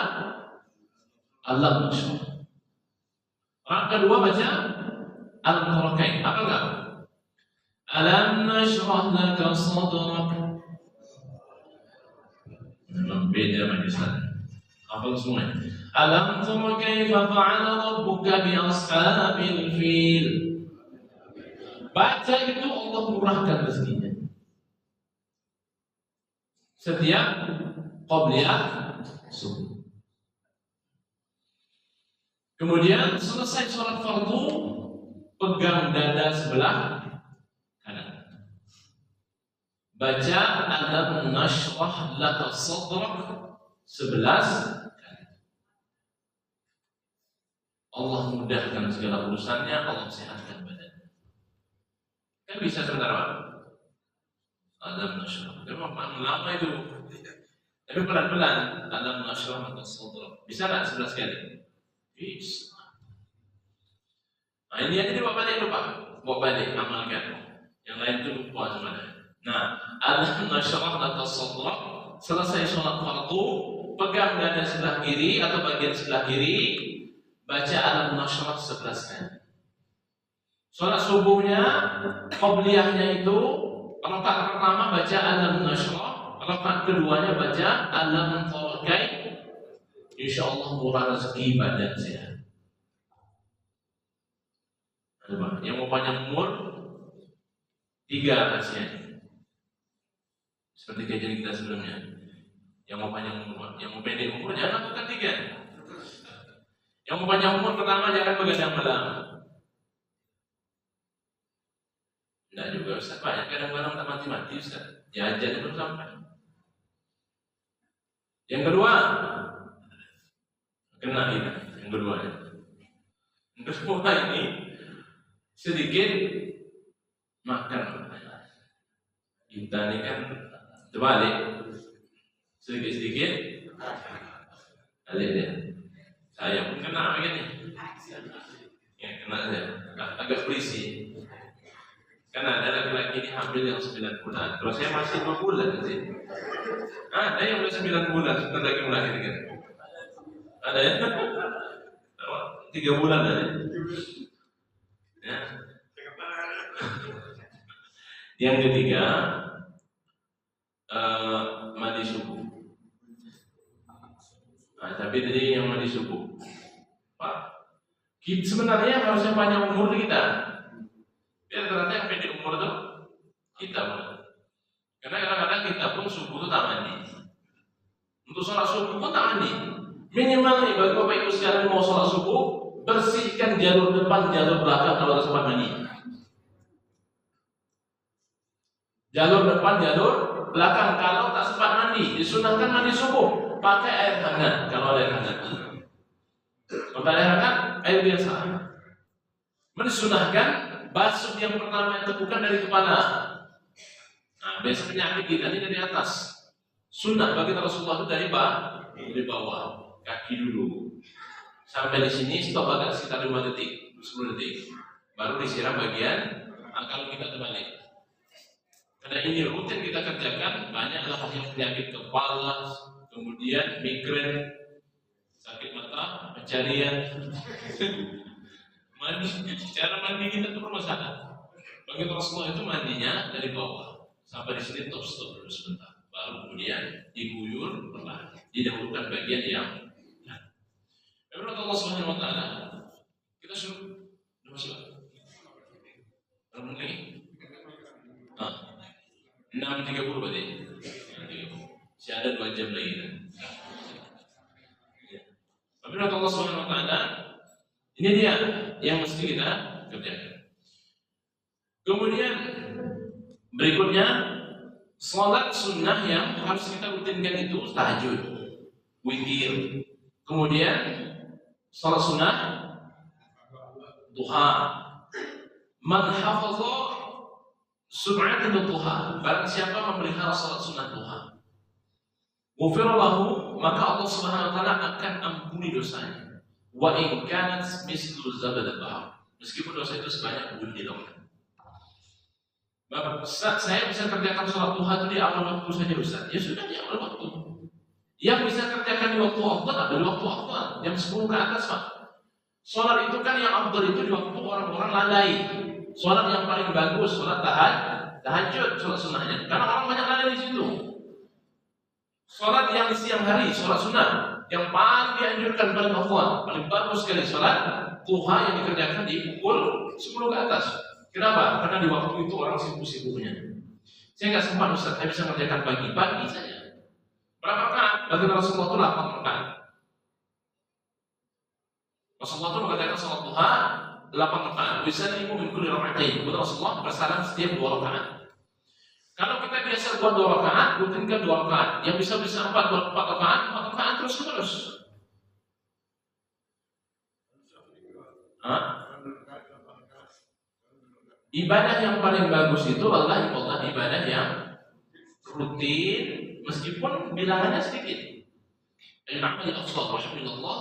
alam nashrah, rakaat kedua baca alam tarakain. Apa enggak? Alam nashrah laka sadrak. Memang beda majusan. Apa semua? Alam tara kaifa fa'ala rabbuka bi ashabil fil. Baca itu Allah murahkan rezekinya. Setiap qobliyah subuh. Kemudian selesai sholat fardu, pegang dada sebelah kanan. Baca alam nashrah laka sadrak 11 kali. Allah mudahkan segala urusannya, Allah sehatkan badannya. Kan bisa sebentar Pak? Alam nashrah. Memang lama itu. Tapi pelan-pelan. Alam nashrah laka sadrak. Bisa nggak 11 kali? Bisa. Nah ini aja dibawa balik Pak. Bawa balik, amalkan. Yang lain itu lupa semuanya. Nah, alam nashrah laka sadrak. Selesai sholat fardu, pegang dada sebelah kiri atau bagian sebelah kiri, baca alam nashrah 11 kali. Sholat subuhnya, qobliyahnya itu rakaat pertama baca alam nashrah, rakaat keduanya baca alam tarakain. Insyaallah murah rezeki badan sehat. Yang mau panjang umur 3 kasihan. Seperti kejadian kita sebelumnya. Yang mau panjang umur, yang mau pendek umur jangan lakukan 3. Yang mau panjang umur pertama jangan begadang malam. Tidak juga Ustaz, banyak kadang-kadang tak mati-mati Ustaz. Jajan belum sampai. Yang kedua, kena ini. Yang kedua ini sedikit makan. Kita ini kan terbalik, sedikit-sedikit balik dia. Saya pun kena begini. Ya kena saya, agak berisi. Karena ada laki-laki ini hamil yang 9 bulan, terus saya masih 2 bulan sih. Ada yang udah 9 bulan, sebentar lagi melahirkan. Ada ya? 3 bulan ada. Ya. Yang ketiga, mandi subuh. Nah, tapi tadi yang mandi subuh, Pak. Sebenarnya harusnya panjang umur kita. Biar ternyata yang pendek umur itu kita pun. Karena kadang-kadang kita pun subuh itu tak mandi. Untuk sholat subuh pun tak mandi. Minimal nih bagi Bapak Ibu sekalian mau sholat subuh, bersihkan jalur depan, jalur belakang kalau sempat mandi. Jalur depan, jalur belakang. Kalau tak sempat mandi, disunahkan mandi subuh pakai air hangat. Kalau ada air hangat, kalau air hangat, air biasa. Disunahkan basuh yang pertama yang tegukan dari kepala. Nah, biasa penyakit kita ini dari atas. Sunnah bagi Rasulullah itu dari bawah, kaki dulu. Sampai di sini stop agak sekitar 5 detik, 10 detik. Baru disiram bagian kalau kita terbalik. Karena ini rutin kita kerjakan, banyaklah yang penyakit kepala, kemudian migrain, sakit mata, pencarian. Cara mandi kita itu bermasalah. Bagi Rasulullah itu mandinya dari bawah. Sampai di sini stop dulu sebentar. Baru kemudian diguyur perlahan. Didahulukan bagian yang menurut Allah Subhanahu wa taala, kita suruh masuk. Berapa menit? 6.30 berarti. Masih ada 2 jam lagi. Menurut Allah Subhanahu wa taala, ini dia yang mesti kita kerjakan. Kemudian berikutnya, sholat sunnah yang harus kita rutinkan itu tahajud, witir. Kemudian sholat sunnah duha. Man hafadha sub'atin duha, barang siapa memelihara sholat sunnah duha, ghufira lahu, maka Allah Subhanahu wa taala akan ampuni dosanya. Wa in kanat mislu zabad al-bahr, meskipun dosa itu sebanyak bumi di lautan. Saya bisa kerjakan sholat duha itu di awal waktu saja Ustaz. Ya sudah, di awal waktu. Yang bisa kerjakan di waktu afdal ada di waktu afdal, jam 10 ke atas Pak. Sholat itu kan yang afdal itu di waktu orang-orang lalai. Sholat yang paling bagus, sholat tahajud, sholat sunnahnya. Karena orang banyak lalai di situ. Sholat yang di siang hari, sholat sunnah, yang paling dianjurkan, paling afdal, paling bagus sekali sholat duha yang dikerjakan di pukul 10 ke atas. Kenapa? Karena di waktu itu orang sibuk-sibuknya. Saya nggak sempat Ustaz, saya bisa mengerjakan pagi saja. Berapa rakaat? Bagi Rasulullah itu 8 rakaat. Rasulullah itu mengerjakan sholat duha 8 rakaat. Yusallimu min kulli raka'atain. Rasulullah bersalam setiap 2 rakaat. Kalau kita biasa buat 2 rakaat, rutinkan 2 rakaat. Yang bisa 4 rakaat, 4 rakaat terus. Ibadah yang paling bagus itu adalah ibadah yang rutin meskipun bilangannya sedikit. Al-amal afdal rahimahullah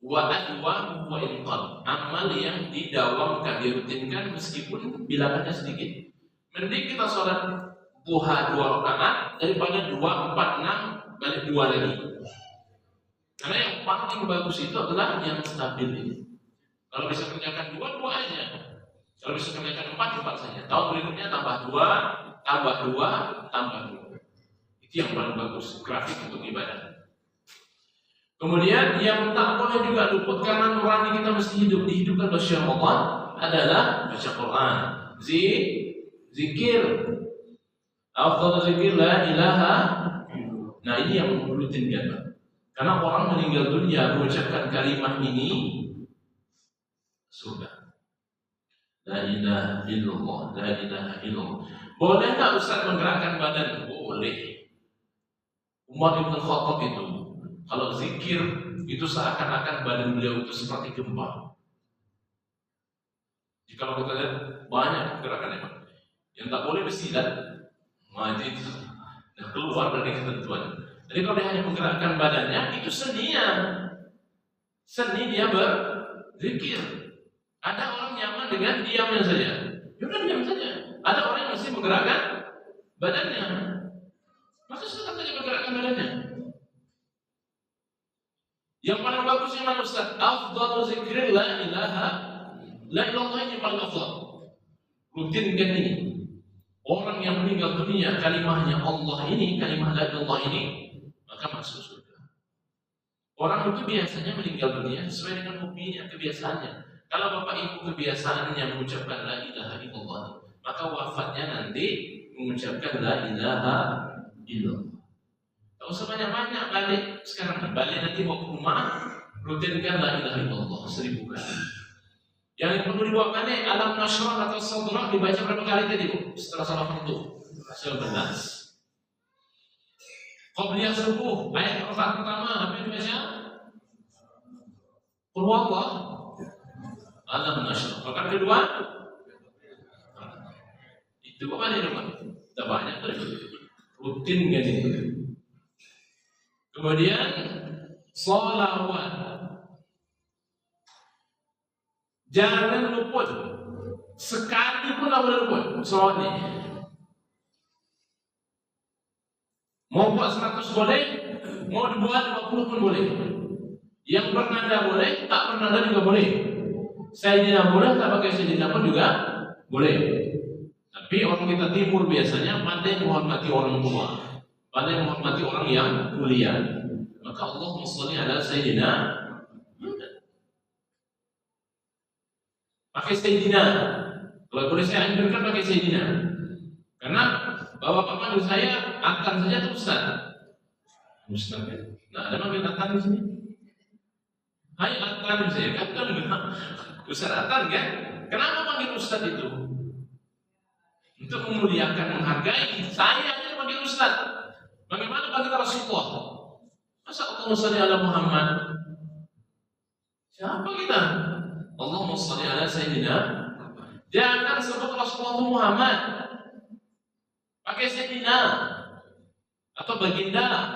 wa adwam wa inqal. Amal yang didawamkan, dirutinkan meskipun bilangannya sedikit. Mending kita sholat duha 2 rakaat daripada 2, 4, 6 balik 2 lagi. Karena yang paling bagus itu adalah yang stabil ini. Kalau bisa kerjakan 2 aja. Kalau bisa kerjakan 4 saja. Tahun berikutnya tambah 2, tambah 2. Itu yang paling bagus, grafik untuk ibadah. Kemudian yang tak boleh juga luput karena nurani kita mesti dihidupkan oleh Allah adalah baca Quran, zikir. Afdal zikir la ilaha. Nah ini yang rutinkan. Karena orang meninggal dunia mengucapkan kalimat ini surga. La ilaha illallah, la ilaha illallah. Boleh tak Ustaz menggerakkan badan? Boleh. Umar Ibn Khattab itu kalau zikir itu seakan-akan badan beliau itu seperti gempa. Jika kita lihat banyak gerakan emang. Yang tak boleh bersilat, maju itu keluar dari ketentuan. Jadi kalau dia hanya menggerakkan badannya itu seninya. Seni dia berzikir. Ada orang nyaman dengan diamnya saja. Ya udah diam saja. Ada orang yang mesti menggerakkan badannya. Masa sedang saja menggerakkan badannya? Yang paling bagus yang mana Ustaz? Afdalu zikri la ilaha la ilallah, ini paling afdal. Rutinkan ini. Orang yang meninggal dunia kalimahnya Allah ini, kalimah la ilallah ini, maka masuk surga. Orang itu biasanya meninggal dunia sesuai dengan hobinya, kebiasaannya. Kalau bapak ibu kebiasaannya mengucapkan la ilaha illallah, maka wafatnya nanti mengucapkan la ilaha illallah. Tak usah banyak-banyak balik sekarang, balik nanti bawa ke rumah, rutinkan la ilaha illallah 1000 kali. Yang perlu dibawa balik alam nasrah atau sadrah dibaca berapa kali tadi Bu? Setelah salat fardu 11. Qobliyah subuh, ayat rakaat pertama apa yang dibaca? Qul huwallah, alam nashrah. Rakaat kedua itu apa nih teman? Tidak banyak tuh, rutin kan itu. Kemudian sholawat, jangan luput sekali pun, tak boleh luput sholawat ini. Mau buat 100 boleh, mau dibuat 50 pun boleh. Yang bernada boleh, tak bernada juga boleh. Sayyidina boleh, tak pakai sayyidina pun juga boleh. Tapi orang kita timur biasanya pandai menghormati orang tua, pandai menghormati orang yang mulia. Maka Allahumma sholli ala sayyidina, pakai sayyidina. Kalau boleh saya anjurkan pakai sayyidina. Karena bapak panggil saya Akan saja tuh Ustaz ya. Nah, ada manggil Akan di sini. Hai Akan saya kan Ustaz Akan kan? Kenapa panggil Ustaz itu? Untuk memuliakan, menghargai. Saya aja panggil Ustaz. Bagaimana panggil Rasulullah? Masa Allahumma sholli ala Muhammad? Siapa kita? Allahumma sholli ala Sayyidina. Jangan sebut Rasulullah Muhammad. Pakai Sayyidina atau baginda.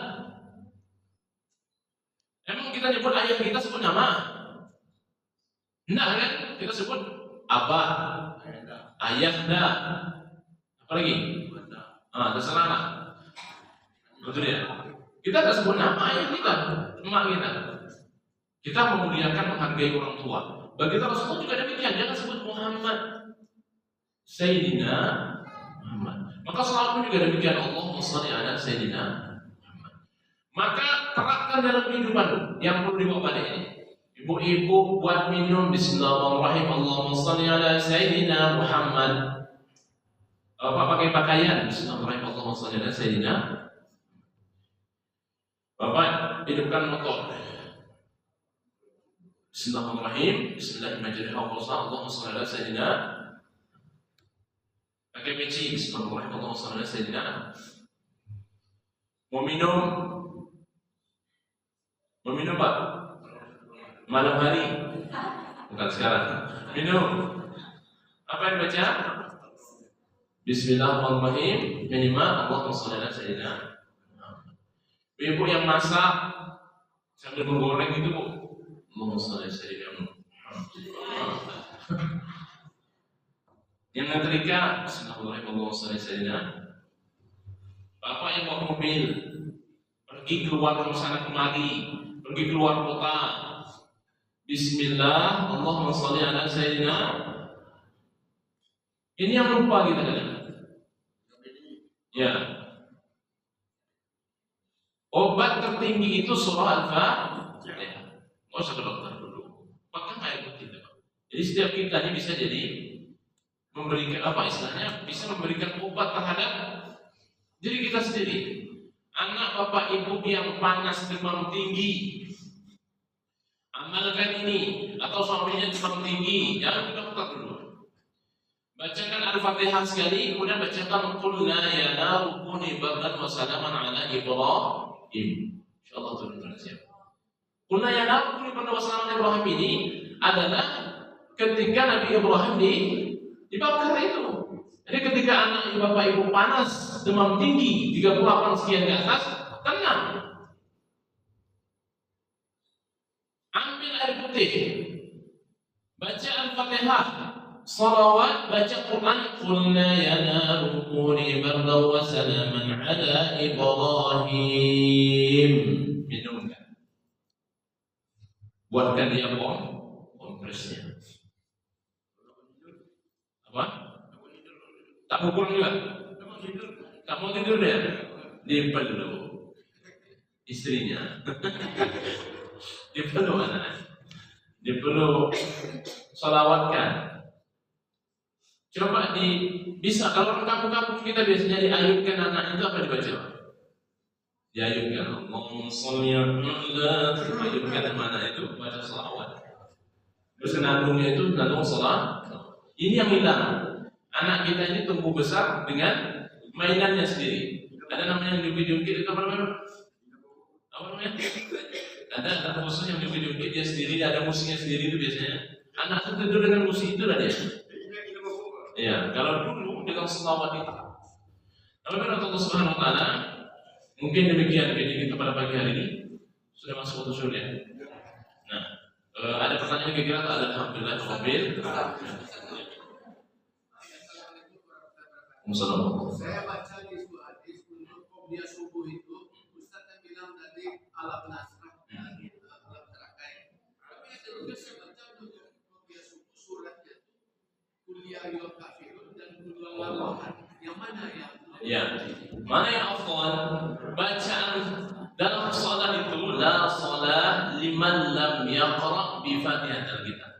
Emang kita nyebut ayah kita sebut nama? Enggak kan? Kita sebut abah, ayahda, apa lagi? Terserah lah. Betul ya? Kita tidak sebut nama ayah kita, emak kita. Kita memuliakan, menghargai orang tua. Bagi kita Rasulullah juga demikian. Jangan sebut Muhammad, Sayyidina Muhammad. Maka selalu juga demikian. Allahumma sholli ala Sayyidina Muhammad. Maka terapkan dalam kehidupan yang perlu dibawa balik ini. Ibu-ibu buat minum Bismillahirrahmanirrahim. Allahumma sholli ala Sayyidina Muhammad. Bapak pakai pakaian Bismillahirrahmanirrahim. Allahumma sholli ala Sayyidina. Bapak hidupkan motor Bismillahirrahmanirrahim. Bismillahirrahmanirrahim. Allahumma sholli ala Sayyidina. Pakai peci Bismillahirrahmanirrahim. Allahumma sholli ala Sayyidina. Mau minum Pak? Malam hari? Bukan sekarang. Minum. Apa yang baca? Bismillahirrahmanirrahim. Minimal Allahumma sholli ala Sayyidina. Ibu yang masak sambil menggoreng itu, Allahumma sholli ala Sayyidina. Yang ngetrika Bismillahirrahmanirrahim. Allahumma sholli ala Sayyidina. Bapak yang bawa mobil pergi keluar ke sana kemari, pergi keluar kota, Bismillah, Allahumma sholli ala Sayyidina. Ini yang lupa kita kan? Ya. Obat tertinggi itu surah Al-Fatihah. Nggak usah ke dokter dulu. Pakai air putih. Jadi setiap kita ini bisa jadi memberikan apa istilahnya? Bisa memberikan obat terhadap diri kita sendiri. Anak bapak ibu yang panas demam tinggi, amalkan ini. Atau suaminya demam tinggi, jangan ke dokter dulu. Bacakan Al-Fatihah sekali, kemudian bacakan Qulna ya naru kuni bardan wa salaman ala Ibrahim. Insyaallah turun siap. Qulna ya naru kuni bardan wa salaman ala Ibrahim ini adalah ketika Nabi Ibrahim dibakar itu. Jadi ketika anak bapak ibu panas, demam tinggi, 38 sekian ke atas, tenang. Ambil air putih, baca Al-Fatihah, salawat, baca Quran. Qulna ya naru kuni bardan wa salaman ala Ibrahim. Minumkan. Buatkan dia kompresnya. Apa? Tak mau pulang juga? Tak mau tidur dia? Dipeluk istrinya. Dipeluk anak. Dipeluk, salawatkan. Coba bisa kalau orang kampung-kampung kita biasanya diayunkan anak itu apa dibaca? Diayunkan. Allahumma sholli ala. Diayunkan mana itu? Baca salawat. Terus nangungnya itu nanggung salat. Ini yang hilang. Anak kita ini tumbuh besar dengan mainannya sendiri. Ada namanya jungkit-jungkit itu apa namanya? Apa namanya? Ada khusus yang jungkit-jungkit dia sendiri, ada musiknya sendiri itu biasanya. Anak itu tidur dengan musik itu lah dia. Ya, kalau dulu dengan selawat itu. Kalau menurut Allah Subhanahu Wa Taala, mungkin demikian kajian kita pada pagi hari ini sudah masuk waktu sore. Nah, ada pertanyaan kira-kira ada? Alhamdulillah, mobil. Assalamualaikum. Saya baca di hadis untuk qobliyah subuh itu, Ustaz yang bilang tadi alam nasrah, alam terakai. Tapi ada juga saya baca untuk qobliyah subuh suratnya kuliah yul kafirun dan kuliah lawan. Yang mana ya? Ya, mana yang afdal? Bacaan dalam salat itu la salat liman lam yaqra bi Fatihatil Kitab.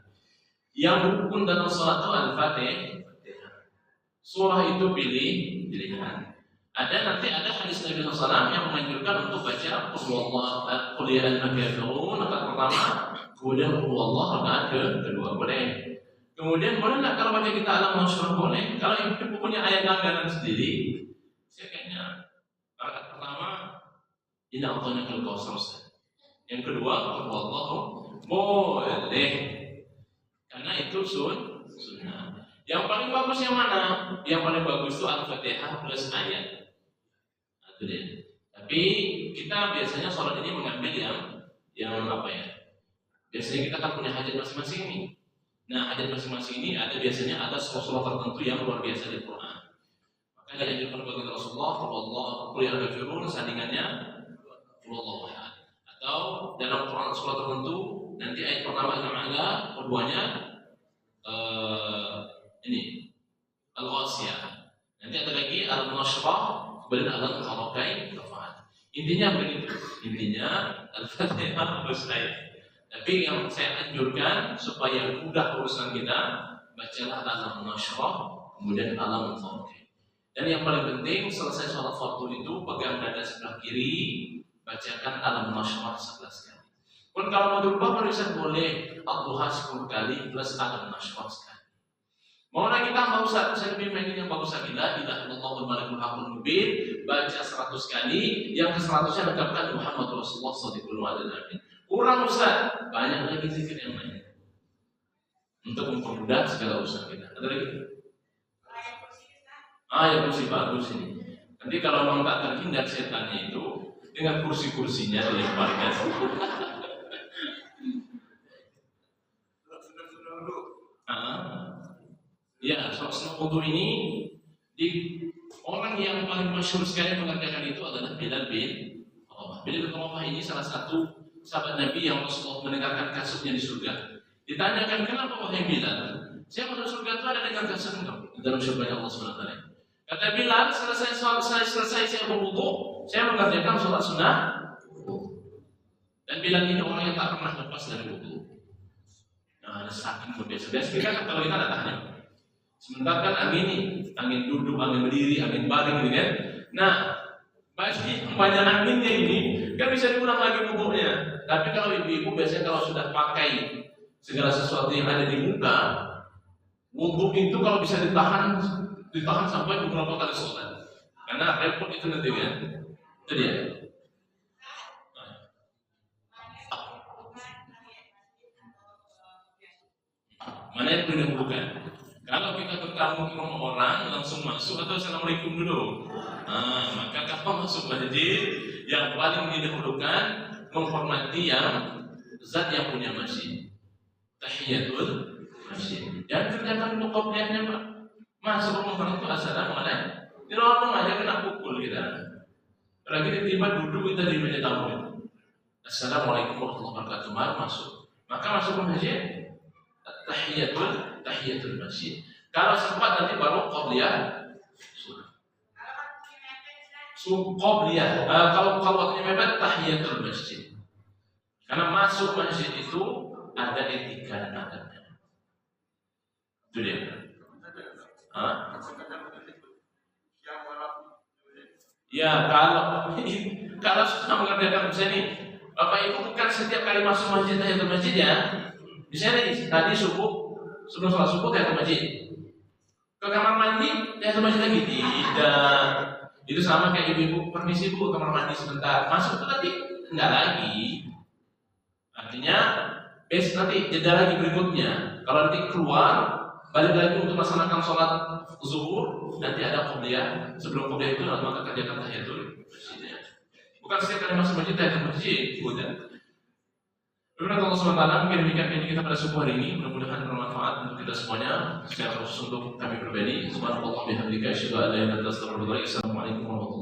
Yang rukun dalam salat itu Al-Fatihah. Surah itu pilihan. Nanti ada hadis Nabi SAW yang menganjurkan untuk baca Qul ya ayyuhal kafirun rakaat pertama, kemudian Qul huwallahu rakaat kedua boleh. Kemudian boleh nggak kalau baca kita alam nasrah boleh. Kalau itu punya ayat langganan sendiri, saya kayaknya rakaat pertama inna a'tainakal kautsar. Yang kedua Qul huwallahu boleh. Karena itu sunnah. Yang paling bagus yang mana? Yang paling bagus itu Al-Fatihah plus ayat. Nah, itu dia. Tapi kita biasanya sholat ini mengambil yang apa ya? Biasanya kita kan punya hajat masing-masing nih. Nah, hajat masing-masing ini biasanya ada surah tertentu yang luar biasa di Quran. Maka dianjurkan bagi Rasulullah, Qul ya ayyuhal kafirun sandingannya Qul huwallahu ahad. Atau dalam Quran surah tertentu nanti ayat pertama ada, keduanya ini Al-Ghasiyah. Nanti ada lagi Al-Nashrah, kemudian Al-Harakain, Rafa'at. Intinya begitu. Intinya Al-Fatihah plus ayat. Tapi yang saya anjurkan supaya mudah urusan kita, bacalah Al-Nashrah, kemudian Al-Harakain. Dan yang paling penting selesai sholat fardu itu pegang dada sebelah kiri, bacakan Al-Nashrah 11 kali. Pun kalau mau berubah bisa boleh Al-Duha 10 kali plus Al-Nashrah sekali. Mau lagi tambah Ustaz, saya lebih pengen yang bagus lagi. La ilaha illallah wal malikul haqqul mubin, baca 100 kali, yang ke-100-nya lengkapkan Muhammad Rasulullah sallallahu alaihi wasallam. Kurang Ustaz, banyak lagi zikir yang lain untuk mempermudah segala urusan kita. Ada lagi? Yang kursi bagus ini. Nanti kalau memang tak terhindar setannya itu dengan kursi-kursinya dilemparkan. Ya, soal wudu ini orang yang paling masyhur sekali mengerjakan itu adalah Bilal bin Rabah. Bilal bin Rabah ini salah satu sahabat Nabi yang Rasulullah mendengarkan kasutnya di surga. Ditanyakan, kenapa wahai Bilal? Saya masuk surga itu ada dengan kasut engkau dalam surga Allah SWT. Kata Bilal, selesai saya berwudu, saya mengerjakan sholat sunnah. Dan Bilal ini orang yang tak pernah lepas dari wudu. Nah, saking berbiasa-biasa kan kalau kita ada tahan. Sementara kan angin duduk, angin berdiri, angin baring gitu kan. Nah, banyak anginnya ini kan bisa diulang lagi wudunya. Tapi kalau ibu-ibu biasanya kalau sudah pakai segala sesuatu yang ada di muka, wudu itu kalau bisa ditahan sampai beberapa kali sholat. Karena repot itu nanti kan. Itu dia. Mana yang perlu dihubungkan? Kalau kita bertamu ke rumah orang, langsung masuk atau assalamualaikum dulu. Maka kalau masuk masjid, yang paling didahulukan menghormati yang zat yang punya masjid. Tahiyatul masjid. Jangan kerjakan untuk qobliyahnya, Pak. Masuk rumah orang itu assalamualaikum. Di rumah aja kena pukul kita. Lagi tiba-tiba duduk kita di meja tamu itu. Assalamualaikum warahmatullahi wabarakatuh. Masuk. Maka masuk ke masjid. Tahiyatul masjid. Kalau sempat nanti baru qobliyah surah. Qobliyah. Kalau waktunya mepet tahiyatul masjid. Karena masuk masjid itu ada etika dan adabnya. Itu dia. Ya kalau sudah mengerjakan misalnya Bapak Ibu bukan setiap kali masuk masjid tahiyatul masjid ya. Misalnya tadi sebelum sholat subuh tahiyatul masjid. Ke kamar mandi tahiyatul masjid lagi tidak. Itu sama kayak ibu-ibu, permisi bu, kamar mandi sebentar. Masuk tuh nanti enggak lagi. Artinya nanti jeda lagi berikutnya. Kalau nanti keluar, balik lagi untuk melaksanakan sholat zuhur, nanti ada qobliyah. Sebelum qobliyah itu maka kerjakan tahiyatul masjidnya. Bukan setiap kali masuk masjid tahiyatul masjid, bukan. Kemudian Allah SWT mungkin demikian ini kita pada subuh hari ini, mudah-mudahan bermanfaat untuk kita semuanya. Secara khusus untuk kami pribadi. Subhanallah bihamdika asyhadu an la ilaha illa anta astaghfiruka wa atubu ilaik. Assalamualaikum warahmatullahi wabarakatuh.